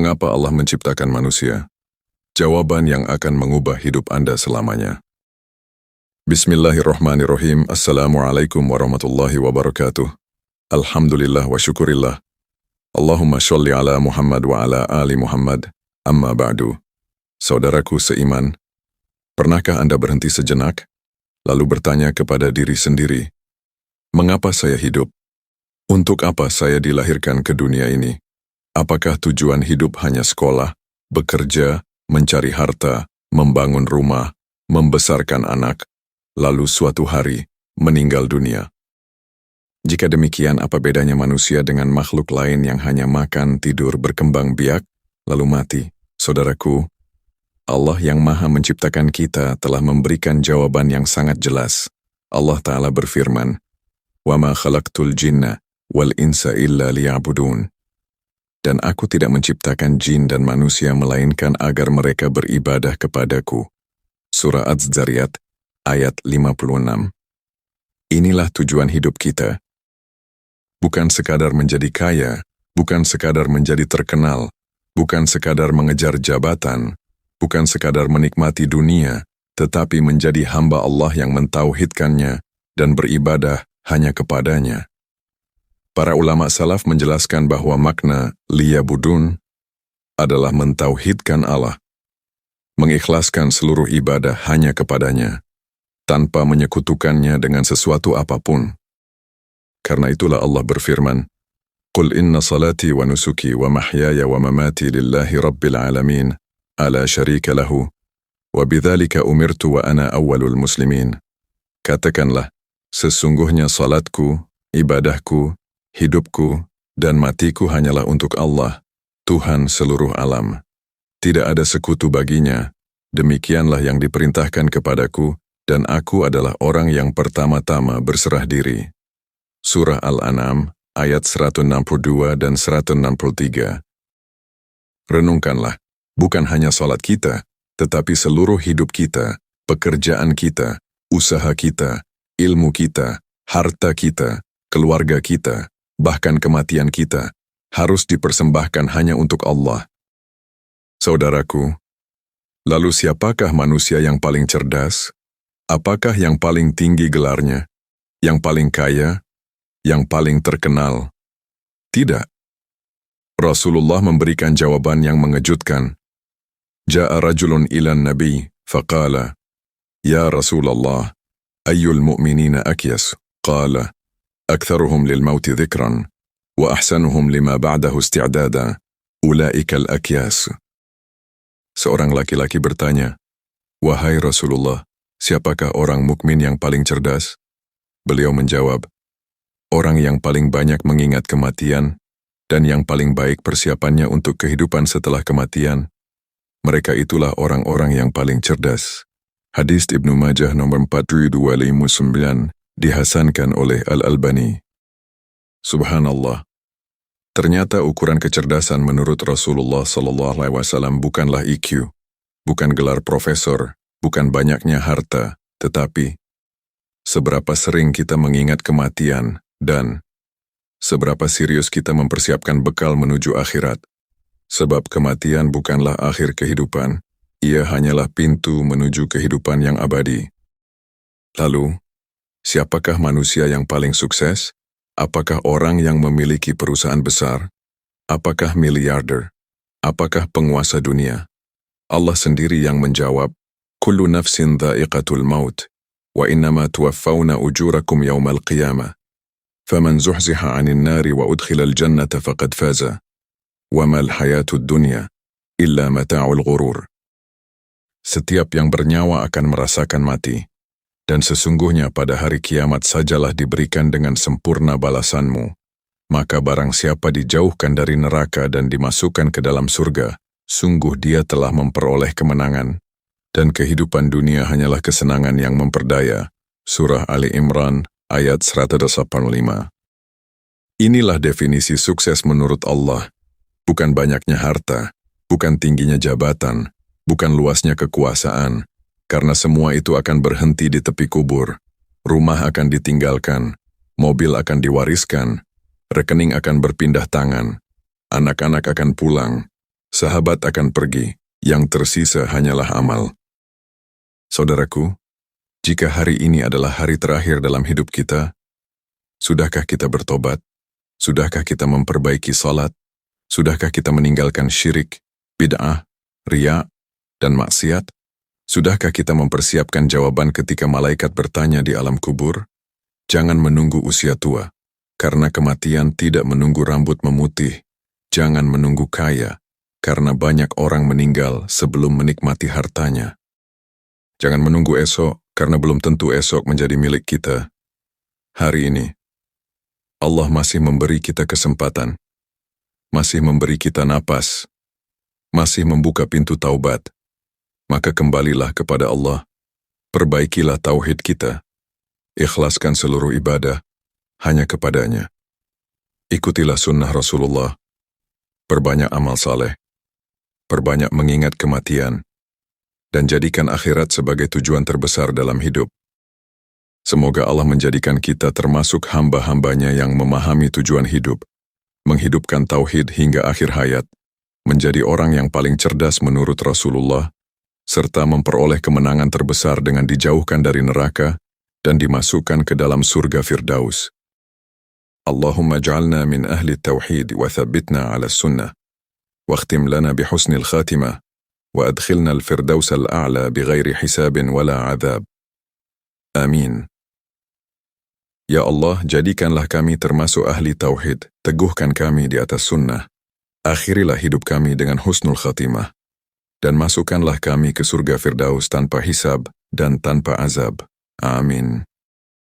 Mengapa Allah menciptakan manusia? Jawaban yang akan mengubah hidup Anda selamanya. Bismillahirrahmanirrahim. Assalamualaikum warahmatullahi wabarakatuh. Alhamdulillah wa syukurillah. Allahumma sholli ala Muhammad wa ala ali Muhammad. Amma ba'du. Saudaraku seiman, pernahkah Anda berhenti sejenak, lalu bertanya kepada diri sendiri, mengapa saya hidup? Untuk apa saya dilahirkan ke dunia ini? Apakah tujuan hidup hanya sekolah, bekerja, mencari harta, membangun rumah, membesarkan anak, lalu suatu hari meninggal dunia? Jika demikian, apa bedanya manusia dengan makhluk lain yang hanya makan, tidur, berkembang biak, lalu mati? Saudaraku, Allah yang Maha Menciptakan kita telah memberikan jawaban yang sangat jelas. Allah Ta'ala berfirman, وَمَا خَلَقْتُ الْجِنَّ وَالْإِنْسَ إِلَّا لِيَعْبُدُونَ. Dan aku tidak menciptakan jin dan manusia melainkan agar mereka beribadah kepadaku. Surah Az-Zariyat, ayat 56. Inilah tujuan hidup kita. Bukan sekadar menjadi kaya, bukan sekadar menjadi terkenal, bukan sekadar mengejar jabatan, bukan sekadar menikmati dunia, tetapi menjadi hamba Allah yang mentauhidkannya dan beribadah hanya kepadanya. Para ulama salaf menjelaskan bahwa makna liya'budun adalah mentauhidkan Allah, mengikhlaskan seluruh ibadah hanya kepadanya, tanpa menyekutukannya dengan sesuatu apapun. Karena itulah Allah berfirman, Qul inna salati wa nusuki wa mahyaya wa mamati lillahi rabbil alamin, ala syarika lahu, wa bidzalika umirtu wa ana awwalul muslimin. Katakanlah, sesungguhnya salatku, ibadahku, hidupku, dan matiku hanyalah untuk Allah, Tuhan seluruh alam. Tidak ada sekutu baginya, demikianlah yang diperintahkan kepadaku, dan aku adalah orang yang pertama-tama berserah diri. Surah Al-An'am, ayat 162 dan 163. Renungkanlah, bukan hanya salat kita, tetapi seluruh hidup kita, pekerjaan kita, usaha kita, ilmu kita, harta kita, keluarga kita, bahkan kematian kita, harus dipersembahkan hanya untuk Allah. Saudaraku, lalu siapakah manusia yang paling cerdas? Apakah yang paling tinggi gelarnya? Yang paling kaya? Yang paling terkenal? Tidak. Rasulullah memberikan jawaban yang mengejutkan. Ja'a rajulun ilan nabi, faqala, Ya Rasulullah, ayyul mu'minina akyas? Qala, أكثرهم للموت ذكرا وأحسنهم لما بعده استعدادا أولئك الأكياس. Seorang laki-laki bertanya, Wahai Rasulullah, siapakah orang mukmin yang paling cerdas? Beliau menjawab, orang yang paling banyak mengingat kematian dan yang paling baik persiapannya untuk kehidupan setelah kematian. Mereka itulah orang-orang yang paling cerdas. Hadis Ibnu Majah nomor 4259 dihasankan oleh Al-Albani. Subhanallah. Ternyata ukuran kecerdasan menurut Rasulullah SAW bukanlah IQ, bukan gelar profesor, bukan banyaknya harta, tetapi seberapa sering kita mengingat kematian dan seberapa serius kita mempersiapkan bekal menuju akhirat. Sebab kematian bukanlah akhir kehidupan, ia hanyalah pintu menuju kehidupan yang abadi. Lalu, siapakah manusia yang paling sukses? Apakah orang yang memiliki perusahaan besar? Apakah miliarder? Apakah penguasa dunia? Allah sendiri yang menjawab, Kullu nafsin dha'iqatul maut, wa innama tuwaffawna ujurakum yawmal qiyamah. Faman zuhziha 'anil nari wa udkhilal jannata faqad faza. Wa mal hayatud dunya illa mata'ul ghurur. Setiap yang bernyawa akan merasakan mati. Dan sesungguhnya pada hari kiamat sajalah diberikan dengan sempurna balasanmu. Maka barang siapa dijauhkan dari neraka dan dimasukkan ke dalam surga, sungguh dia telah memperoleh kemenangan. Dan kehidupan dunia hanyalah kesenangan yang memperdaya. Surah Ali Imran, ayat 185. Inilah definisi sukses menurut Allah. Bukan banyaknya harta, bukan tingginya jabatan, bukan luasnya kekuasaan, karena semua itu akan berhenti di tepi kubur. Rumah akan ditinggalkan, mobil akan diwariskan, rekening akan berpindah tangan, anak-anak akan pulang, sahabat akan pergi, yang tersisa hanyalah amal. Saudaraku, jika hari ini adalah hari terakhir dalam hidup kita, sudahkah kita bertobat? Sudahkah kita memperbaiki salat? Sudahkah kita meninggalkan syirik, bid'ah, riya, dan maksiat? Sudahkah kita mempersiapkan jawaban ketika malaikat bertanya di alam kubur? Jangan menunggu usia tua, karena kematian tidak menunggu rambut memutih. Jangan menunggu kaya, karena banyak orang meninggal sebelum menikmati hartanya. Jangan menunggu esok, karena belum tentu esok menjadi milik kita. Hari ini, Allah masih memberi kita kesempatan, masih memberi kita napas, masih membuka pintu taubat. Maka kembalilah kepada Allah, perbaikilah tauhid kita, ikhlaskan seluruh ibadah hanya kepadanya. Ikutilah sunnah Rasulullah, perbanyak amal saleh, perbanyak mengingat kematian, dan jadikan akhirat sebagai tujuan terbesar dalam hidup. Semoga Allah menjadikan kita termasuk hamba-hambanya yang memahami tujuan hidup, menghidupkan tauhid hingga akhir hayat, menjadi orang yang paling cerdas menurut Rasulullah, serta memperoleh kemenangan terbesar dengan dijauhkan dari neraka dan dimasukkan ke dalam surga Firdaus. Allahumma ja'alna min ahli tauhid wa thabbitna ala sunnah, wa akhtim lana bihusnil khatimah, wa adkhilna al-firdaus al-a'la bighairi hisabin wala adhab. Amin. Ya Allah, jadikanlah kami termasuk ahli tauhid, teguhkan kami di atas sunnah, akhirilah hidup kami dengan husnul khatimah, dan masukkanlah kami ke surga Firdaus tanpa hisab dan tanpa azab. Amin.